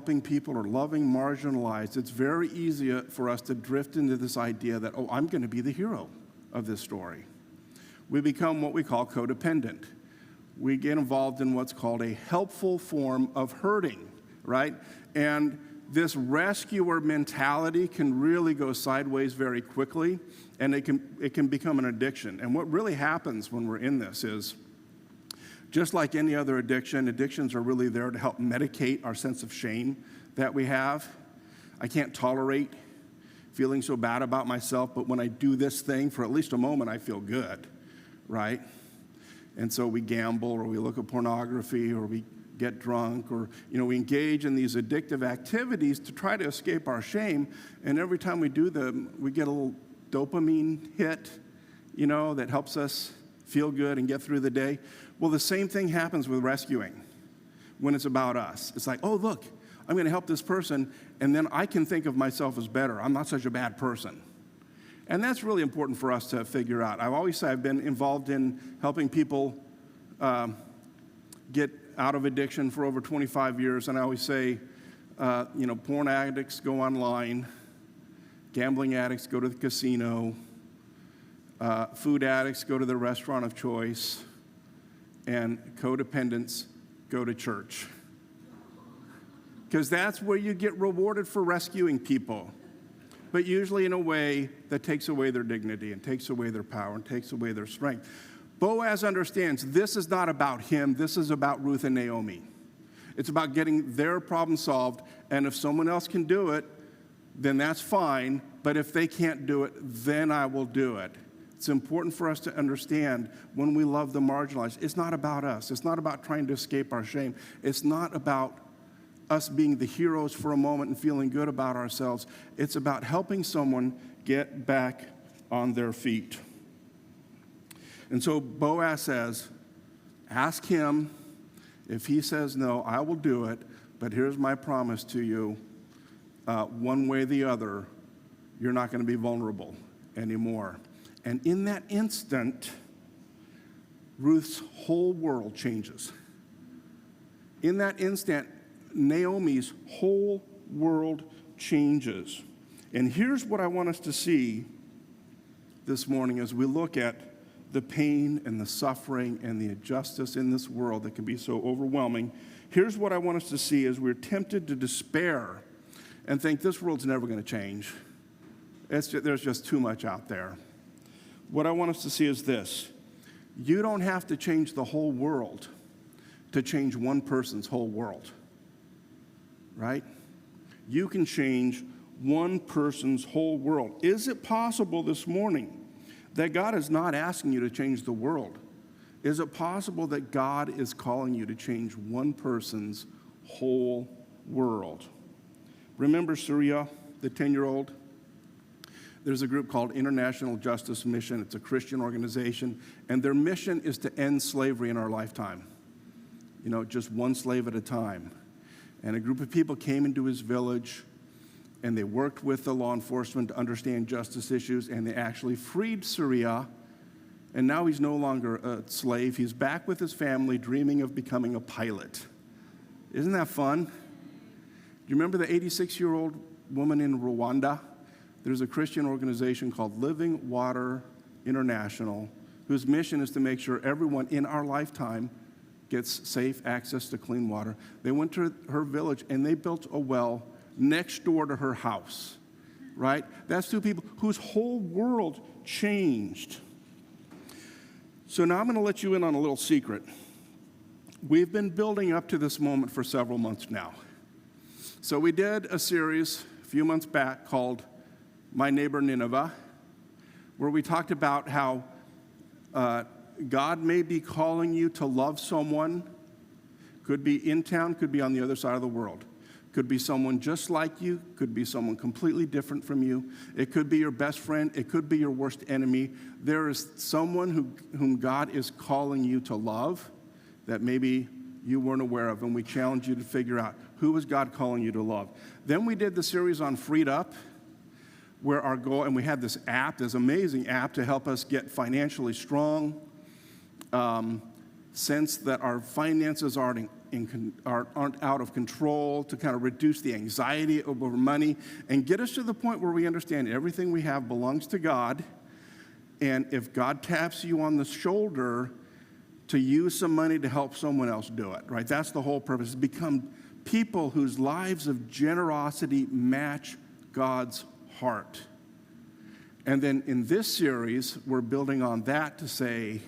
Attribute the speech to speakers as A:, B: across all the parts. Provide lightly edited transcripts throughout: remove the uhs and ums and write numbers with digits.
A: helping people or loving marginalized, it's very easy for us to drift into this idea that, oh, I'm going to be the hero of this story. We become what we call codependent. We get involved in what's called a helpful form of hurting, right? And this rescuer mentality can really go sideways very quickly, and it can become an addiction. And what really happens when we're in this is, just like any other addiction, addictions are really there to help medicate our sense of shame that we have. I can't tolerate feeling so bad about myself, but when I do this thing for at least a moment, I feel good, right? And so we gamble, or we look at pornography, or we get drunk, or we engage in these addictive activities to try to escape our shame. And every time we do them, we get a little dopamine hit, that helps us feel good and get through the day. Well, the same thing happens with rescuing when it's about us. It's like, oh, look, I'm going to help this person, and then I can think of myself as better. I'm not such a bad person. And that's really important for us to figure out. I've always said I've been involved in helping people get out of addiction for over 25 years, and I always say, porn addicts go online, gambling addicts go to the casino, food addicts go to the restaurant of choice, and codependents go to church. Because that's where you get rewarded for rescuing people, but usually in a way that takes away their dignity and takes away their power and takes away their strength. Boaz understands this is not about him, this is about Ruth and Naomi. It's about getting their problem solved, and if someone else can do it, then that's fine, but if they can't do it, then I will do it. It's important for us to understand when we love the marginalized, it's not about us. It's not about trying to escape our shame. It's not about us being the heroes for a moment and feeling good about ourselves. It's about helping someone get back on their feet. And so Boaz says, ask him. If he says no, I will do it, but here's my promise to you. One way or the other, you're not going to be vulnerable anymore. And in that instant, Ruth's whole world changes. In that instant, Naomi's whole world changes. And here's what I want us to see this morning as we look at the pain and the suffering and the injustice in this world that can be so overwhelming. Here's what I want us to see as we're tempted to despair and think this world's never going to change. There's just too much out there. What I want us to see is this. You don't have to change the whole world to change one person's whole world, right? You can change one person's whole world. Is it possible this morning that God is not asking you to change the world? Is it possible that God is calling you to change one person's whole world? Remember Syria, the 10-year-old? There's a group called International Justice Mission. It's a Christian organization, and their mission is to end slavery in our lifetime. Just one slave at a time. And a group of people came into his village, and they worked with the law enforcement to understand justice issues, and they actually freed Syria, and now he's no longer a slave. He's back with his family, dreaming of becoming a pilot. Isn't that fun? Do you remember the 86-year-old woman in Rwanda? There's a Christian organization called Living Water International, whose mission is to make sure everyone in our lifetime gets safe access to clean water. They went to her village, and they built a well next door to her house, right? That's two people whose whole world changed. So now I'm going to let you in on a little secret. We've been building up to this moment for several months now. So we did a series a few months back called My Neighbor Nineveh, where we talked about how God may be calling you to love someone. Could be in town, could be on the other side of the world. Could be someone just like you, could be someone completely different from you. It could be your best friend, it could be your worst enemy. There is someone whom God is calling you to love that maybe you weren't aware of, and we challenge you to figure out, who is God calling you to love? Then we did the series on Freed Up, where our goal, and we had this app, this amazing app to help us get financially strong. sense that our finances aren't out of control, to kind of reduce the anxiety over money and get us to the point where we understand everything we have belongs to God. And if God taps you on the shoulder to use some money to help someone else do it, right? That's the whole purpose. Become people whose lives of generosity match God's heart. And then in this series, we're building on that to say,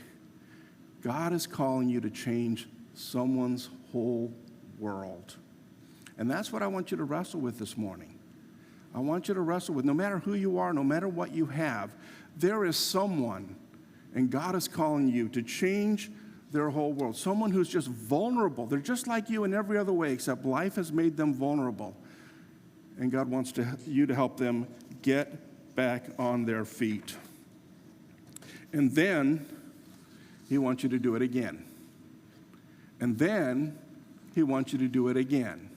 A: God is calling you to change someone's whole world. And that's what I want you to wrestle with this morning. I want you to wrestle with, no matter who you are, no matter what you have, there is someone, and God is calling you to change their whole world. Someone who's just vulnerable. They're just like you in every other way, except life has made them vulnerable. And God wants you to help them get back on their feet. And then He wants you to do it again. And then He wants you to do it again.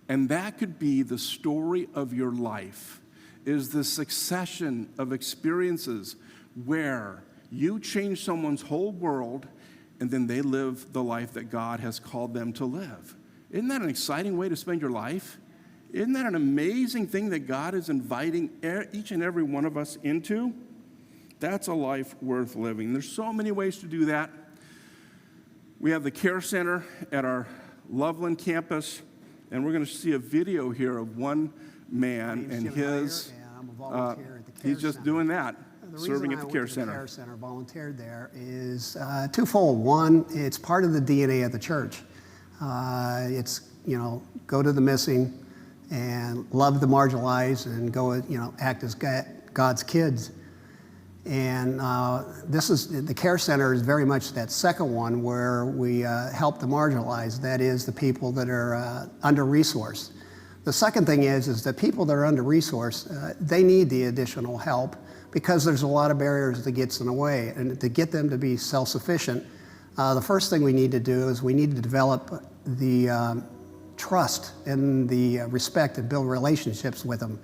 A: And that could be the story of your life, is the succession of experiences where you change someone's whole world and then they live the life that God has called them to live. Isn't that an exciting way to spend your life? Isn't that an amazing thing that God is inviting each and every one of us into? That's a life worth living. There's so many ways to do that. We have the Care Center at our Loveland campus, and we're going to see a video here of one man and his,
B: I'm a volunteer at the Care
A: he's just
B: Center.
A: doing that, serving at the Care Center.
B: The Care Center, volunteered there, is twofold. One, it's part of the DNA of the church. It's, go to the missing and love the marginalized and go, act as God's kids. And the Care Center is very much that second one where we help the marginalized, that is the people that are under-resourced. The second thing is that people that are under-resourced, they need the additional help because there's a lot of barriers that gets in the way. And to get them to be self-sufficient, the first thing we need to do is we need to develop the trust and the respect and build relationships with them.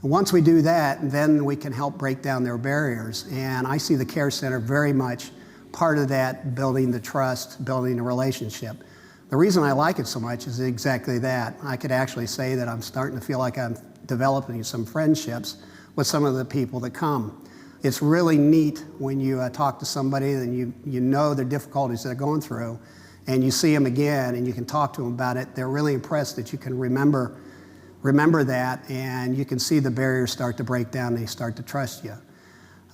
B: And once we do that, then we can help break down their barriers. And I see the Care Center very much part of that, building the trust, building the relationship. The reason I like it so much is exactly that. I could actually say that I'm starting to feel like I'm developing some friendships with some of the people that come. It's really neat when you talk to somebody and you know the difficulties they're going through, and you see them again and you can talk to them about it. They're really impressed that you can remember that, and you can see the barriers start to break down and they start to trust you.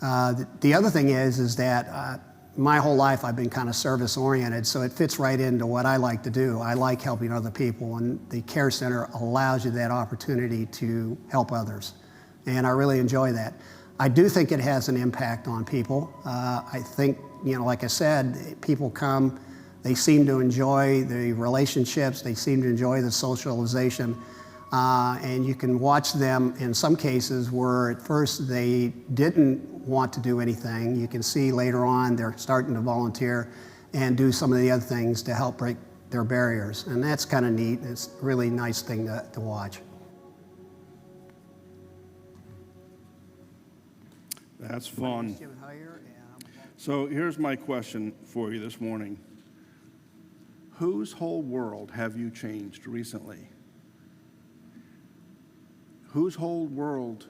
B: The other thing is that my whole life I've been kind of service-oriented, so it fits right into what I like to do. I like helping other people, and the Care Center allows you that opportunity to help others, and I really enjoy that. I do think it has an impact on people. I think, like I said, people come, they seem to enjoy the relationships, they seem to enjoy the socialization, and you can watch them in some cases where at first they didn't want to do anything. You can see later on they're starting to volunteer and do some of the other things to help break their barriers. And that's kind of neat. It's a really nice thing to watch.
A: That's fun. So here's my question for you this morning. Whose whole world have you changed recently? Whose whole world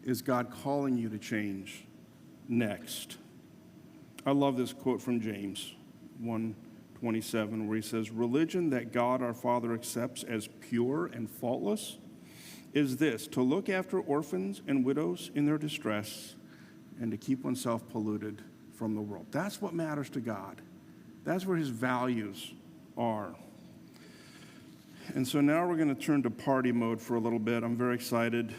A: is God calling you to change next? I love this quote from James 1:27, where he says, "Religion that God our Father accepts as pure and faultless is this, to look after orphans and widows in their distress and to keep oneself polluted from the world." That's what matters to God. That's where His values are. And so now we're going to turn to party mode for a little bit. I'm very excited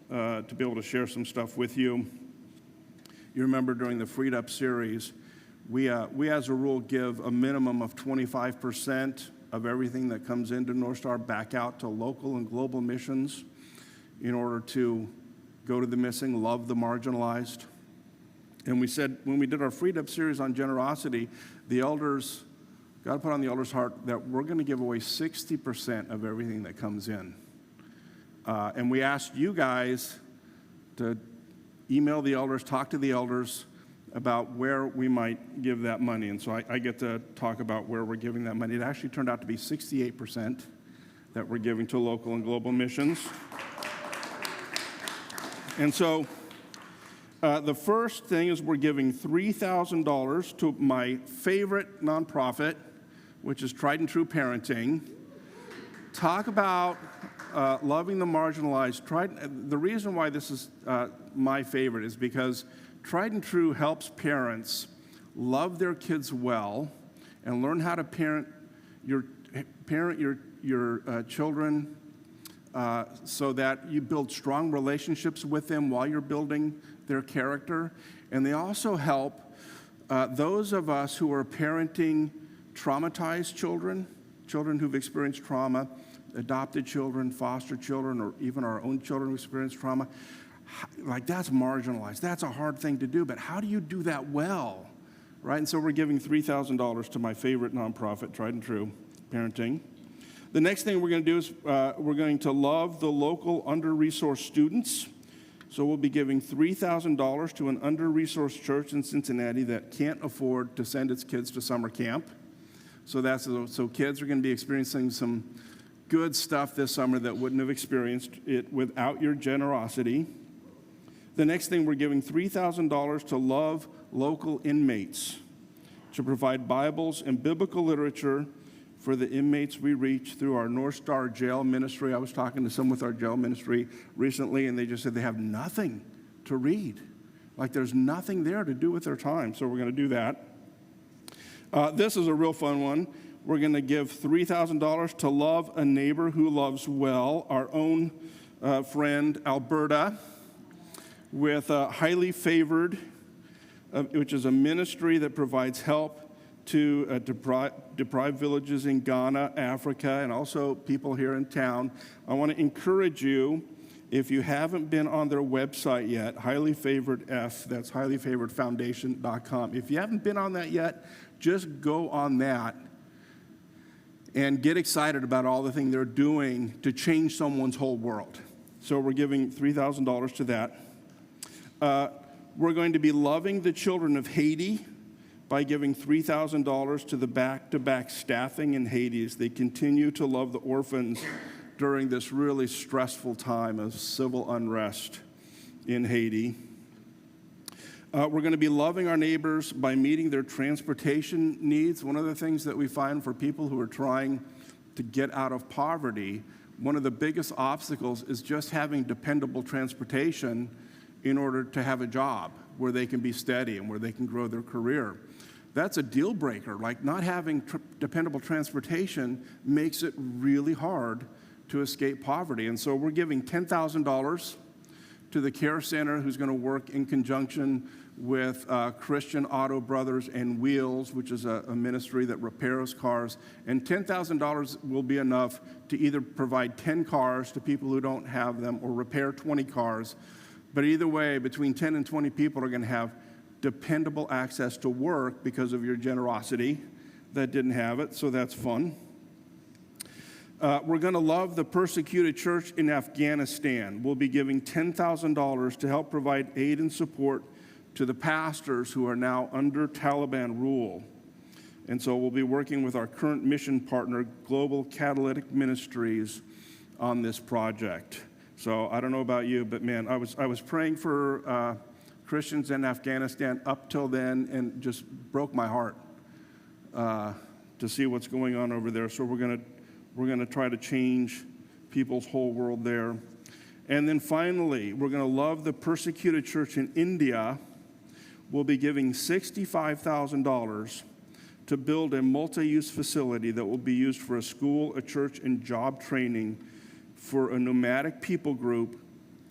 A: to be able to share some stuff with you. You remember during the Freed Up series, we as a rule give a minimum of 25% of everything that comes into North Star back out to local and global missions in order to go to the missing, love the marginalized. And we said when we did our Freed Up series on generosity, the elders, God put on the elders' heart that we're going to give away 60% of everything that comes in. And we asked you guys to email the elders, talk to the elders, about where we might give that money. And so I get to talk about where we're giving that money. It actually turned out to be 68% that we're giving to local and global missions. And so the first thing is we're giving $3,000 to my favorite nonprofit, which is Tried and True Parenting. Talk about loving the marginalized. The reason why this is my favorite is because Tried and True helps parents love their kids well and learn how to parent your children so that you build strong relationships with them while you're building their character. And they also help those of us who are parenting traumatized children who've experienced trauma, adopted children, foster children, or even our own children who experience trauma. Like, that's marginalized. That's a hard thing to do, but how do you do that well, right? And so we're giving $3,000 to my favorite nonprofit, Tried and True Parenting. The next thing we're going to do is we're going to love the local under-resourced students. So we'll be giving $3,000 to an under-resourced church in Cincinnati that can't afford to send its kids to summer camp. So kids are going to be experiencing some good stuff this summer that wouldn't have experienced it without your generosity. The next thing, we're giving $3,000 to love local inmates, to provide Bibles and biblical literature for the inmates we reach through our North Star jail ministry. I was talking to some with our jail ministry recently, and they just said they have nothing to read. Like, there's nothing there to do with their time, so we're going to do that. This is a real fun one. We're going to give $3,000 to love a neighbor who loves well, our own friend Alberta, with Highly Favored, which is a ministry that provides help to deprived villages in Ghana, Africa, and also people here in town. I want to encourage you, if you haven't been on their website yet, Highly Favored F, that's highlyfavoredfoundation.com. If you haven't been on that yet, just go on that and get excited about all the things they're doing to change someone's whole world. So we're giving $3,000 to that. We're going to be loving the children of Haiti by giving $3,000 to the back-to-back staffing in Haiti as they continue to love the orphans during this really stressful time of civil unrest in Haiti. We're going to be loving our neighbors by meeting their transportation needs. One of the things that we find for people who are trying to get out of poverty, one of the biggest obstacles is just having dependable transportation in order to have a job where they can be steady and where they can grow their career. That's a deal breaker. Like, not having dependable transportation makes it really hard to escape poverty. And so we're giving $10,000 to the Care Center, who's going to work in conjunction with Christian Auto Brothers and Wheels, which is a ministry that repairs cars. And $10,000 will be enough to either provide 10 cars to people who don't have them or repair 20 cars. But either way, between 10 and 20 people are going to have dependable access to work because of your generosity that didn't have it, so that's fun. We're going to love the persecuted church in Afghanistan. We'll be giving $10,000 to help provide aid and support to the pastors who are now under Taliban rule. And so we'll be working with our current mission partner, Global Catalytic Ministries, on this project. So I don't know about you, but man, I was praying for Christians in Afghanistan up till then, and just broke my heart to see what's going on over there. So we're gonna try to change people's whole world there. And then finally, we're gonna love the persecuted church in India. We'll be giving $65,000 to build a multi-use facility that will be used for a school, a church, and job training for a nomadic people group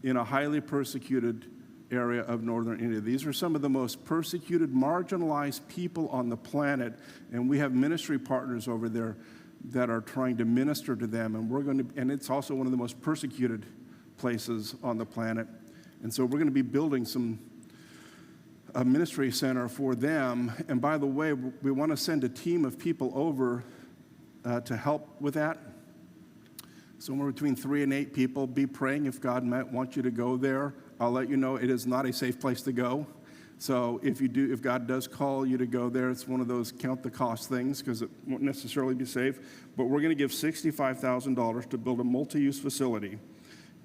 A: in a highly persecuted area of northern India. These are some of the most persecuted, marginalized people on the planet, and we have ministry partners over there that are trying to minister to them, and it's also one of the most persecuted places on the planet. And so we're going to be building a ministry center for them. And by the way, we want to send a team of people over to help with that. Somewhere between 3 and 8 people. Be praying if God might want you to go there. I'll let you know it is not a safe place to go. So if God does call you to go there, it's one of those count the cost things because it won't necessarily be safe. But we're going to give $65,000 to build a multi-use facility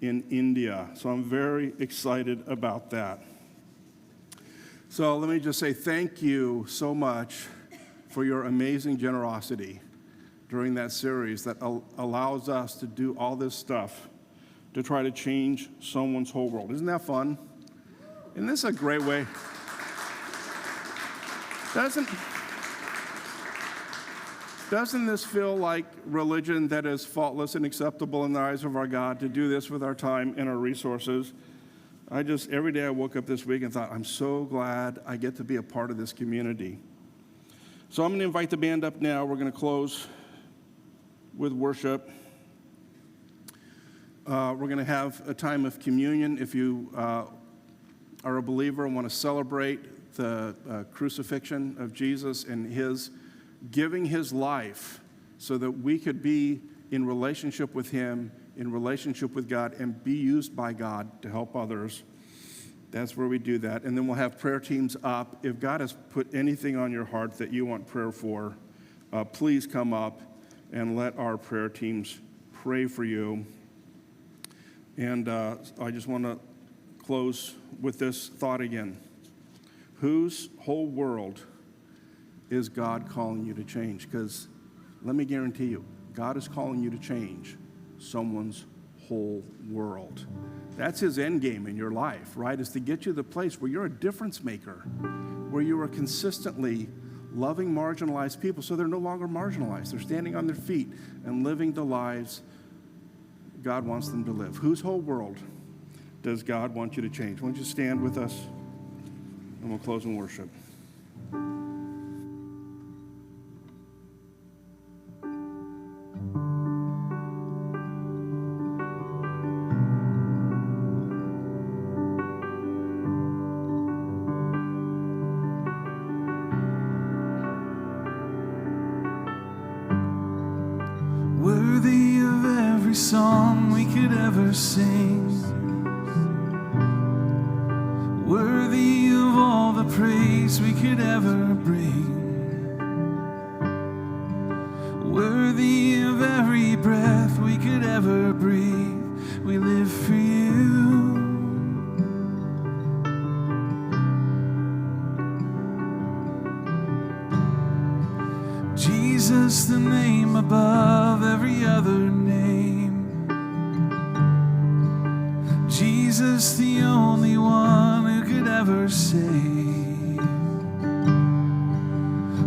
A: in India. So I'm very excited about that. So let me just say thank you so much for your amazing generosity during that series that allows us to do all this stuff to try to change someone's whole world. Isn't that fun? Isn't this a great way? Doesn't this feel like religion that is faultless and acceptable in the eyes of our God, to do this with our time and our resources? Every day I woke up this week and thought, I'm so glad I get to be a part of this community. So I'm going to invite the band up now. We're going to close with worship. We're going to have a time of communion. If you are a believer and want to celebrate the crucifixion of Jesus and his giving his life so that we could be in relationship with him, in relationship with God, and be used by God to help others, that's where we do that. And then we'll have prayer teams up. If God has put anything on your heart that you want prayer for, please come up and let our prayer teams pray for you. And I just want to close with this thought again. Whose whole world is God calling you to change? Because let me guarantee you, God is calling you to change someone's whole world. That's his end game in your life, right? Is to get you to the place where you're a difference maker, where you are consistently loving marginalized people so they're no longer marginalized. They're standing on their feet and living the lives God wants them to live. Whose whole world does God want you to change? Why don't you stand with us, and we'll close in worship.
C: Worthy of every song we could ever sing, worthy of all the praise we could ever bring, worthy of every breath we could ever breathe. We live for you. Jesus, the name above every other name. Jesus, the only one who could ever save.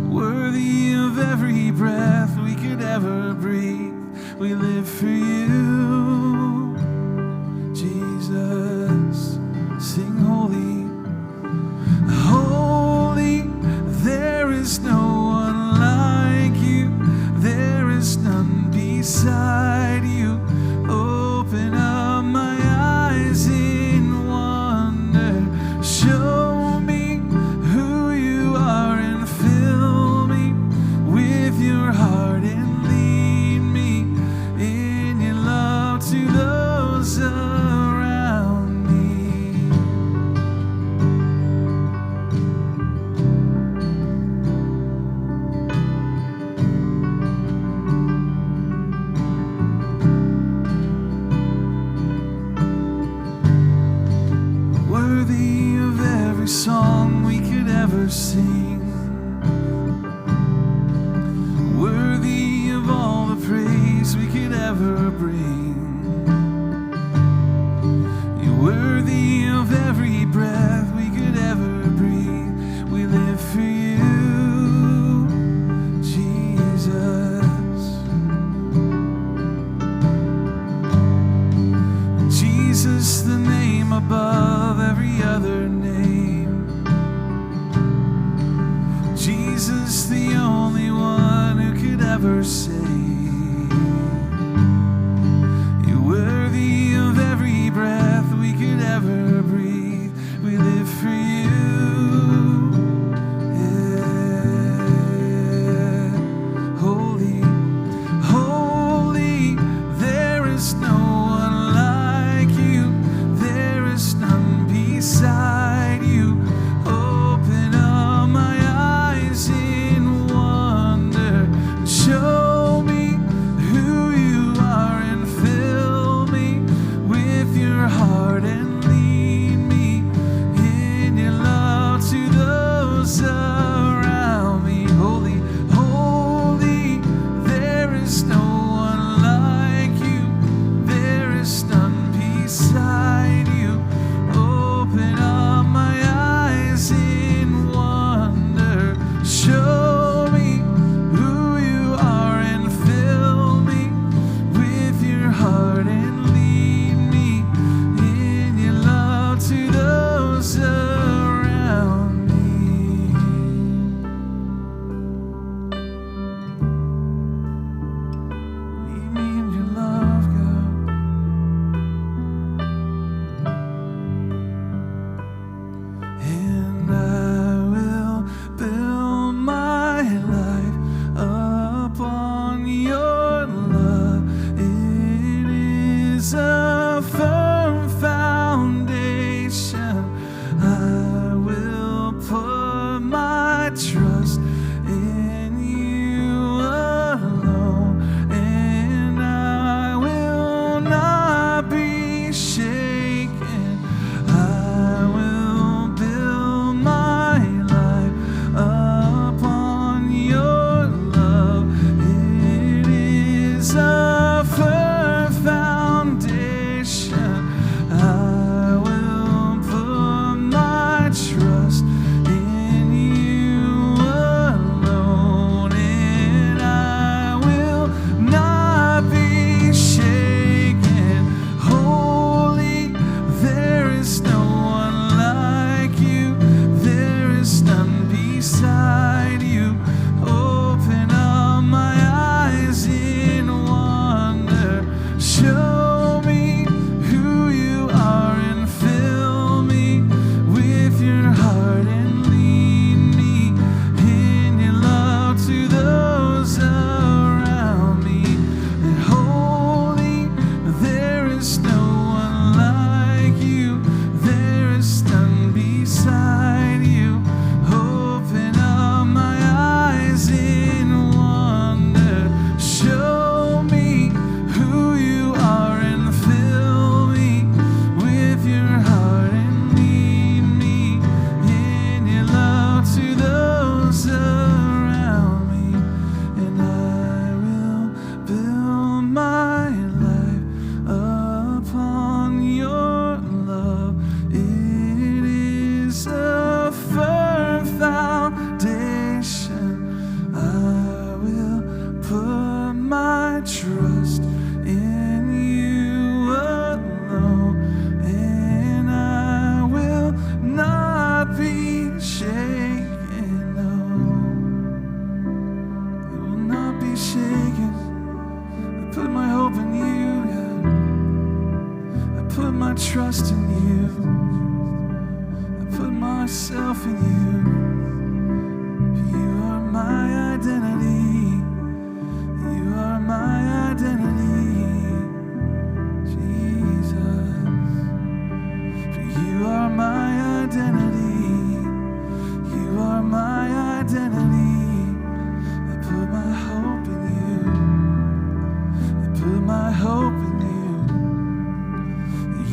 C: Worthy of every breath we could ever breathe. We live for you. Jesus, sing holy. Holy, there is no one like you. There is none beside you. Open up my eyes in wonder. Show me who you are and fill me with your heart and lead me in your love to those around me. Worthy of every song we could ever sing, worthy of all the praise we could ever bring. You're worthy of every breath we could ever breathe. We live for you, Jesus. Jesus, the name above every other name. Jesus, the only one who could ever save. You're worthy of every breath we could ever breathe. We live for you. Yeah. Holy, holy, there is no one like you. There is none beside you. Oh, my trust in you. I put myself in you. You are my identity. You are my identity, Jesus. For you are my identity. You are my identity. I put my hope in you. I put my hope in you.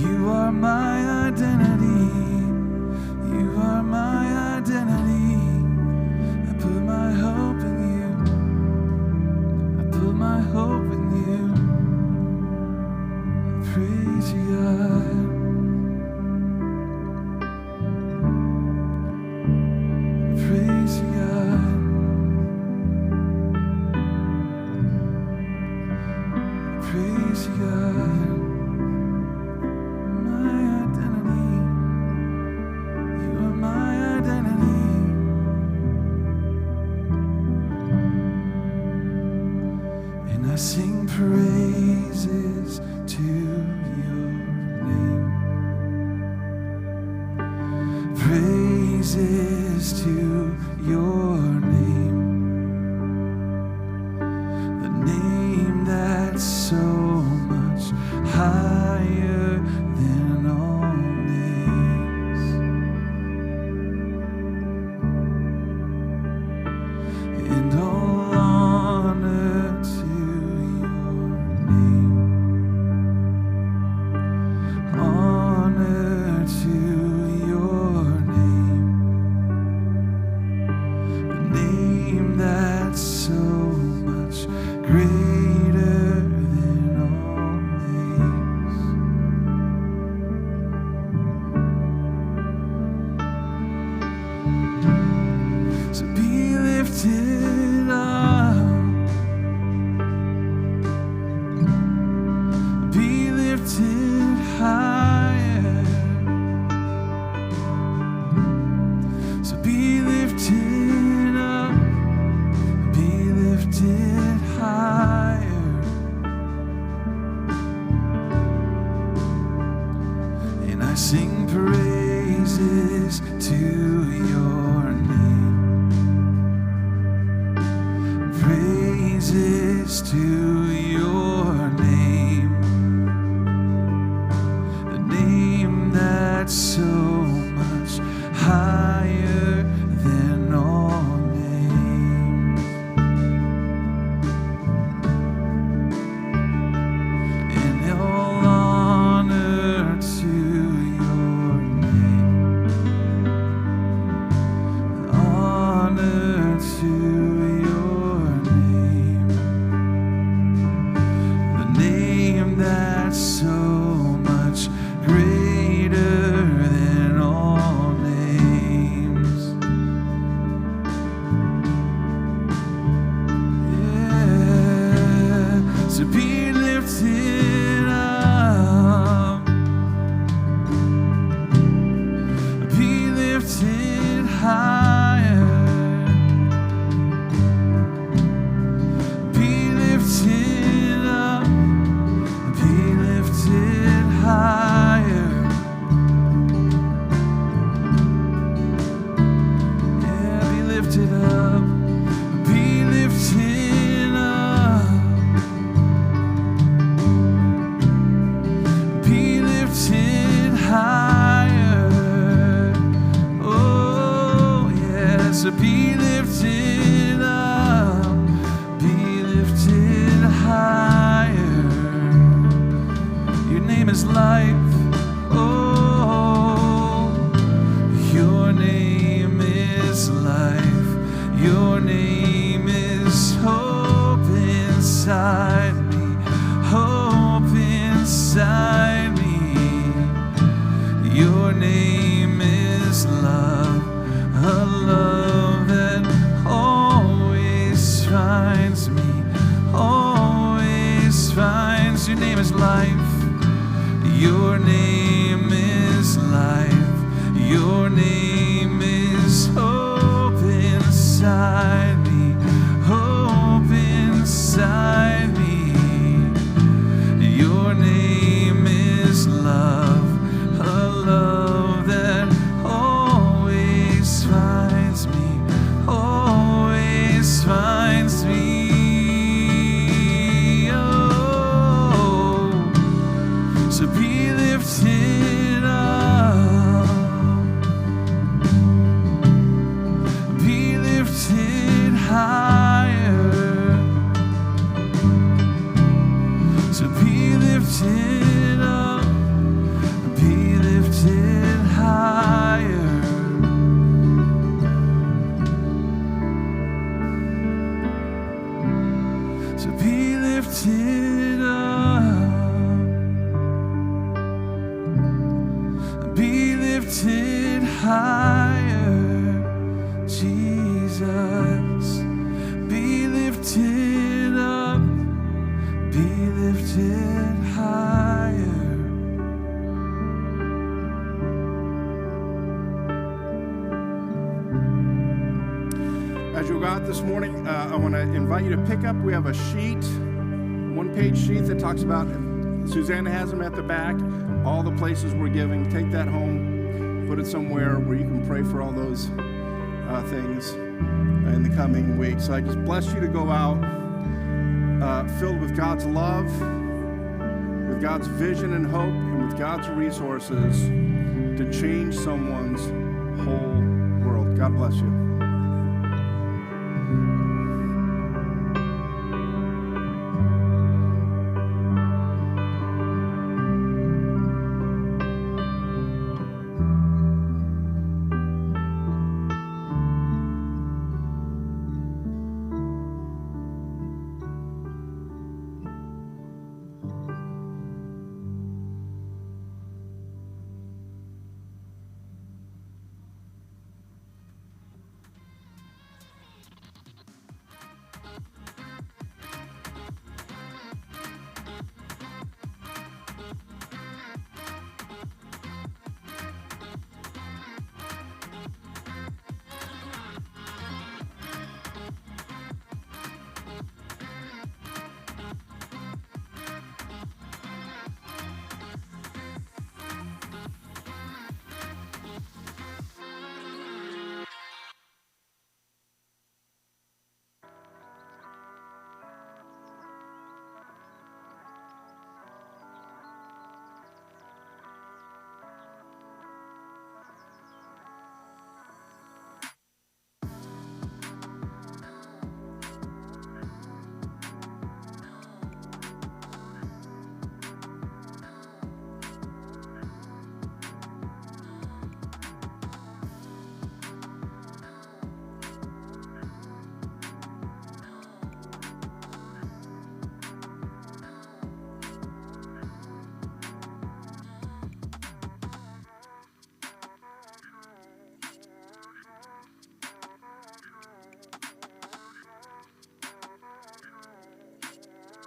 C: You are my identity. You are my identity. I put my hope in you. I put my hope in you. I praise you, God. I praise you, God. I praise you, God. My identity. You are my identity. And I sing praises to your name. Praises to your name. The name that's so much higher than all names. And all honor to your name. Honor to your name. The name that's so much greater than all names. So be lifted up. Be lifted higher. So be lifted up. Be lifted higher. And I sing praises to your name. Praises to your name. The name that's so much higher than all names. And all honor to your name. Honor to your name. The name that's so much greater than all names. Yeah. So be lifted up. Be lifted higher. Be lifted up. Be lifted higher. Yeah, be lifted up. Be lifted up. Be lifted higher. Oh, yeah. So be lifted up. Be lifted higher. Your name is life. Oh, your name is life. Your name is hope inside me. Hope inside me. Your name is love. A love that always finds me. Always finds. Your name is life. Your name is life. Your name is hope inside me. Hope inside me. Your name is love. So be lifted up, be lifted higher. So be lifted up, be lifted higher. So be lifted up, be lifted higher, Jesus. Be lifted up, be lifted higher.
A: As you go out this morning, I want to invite you to pick up. We have a sheet, one-page sheet that talks about, Susanna has them at the back, all the places we're giving. Take that home, put it somewhere where you can pray for all those things in the coming weeks. So I just bless you to go out filled with God's love, with God's vision and hope, and with God's resources to change someone's whole world. God bless you.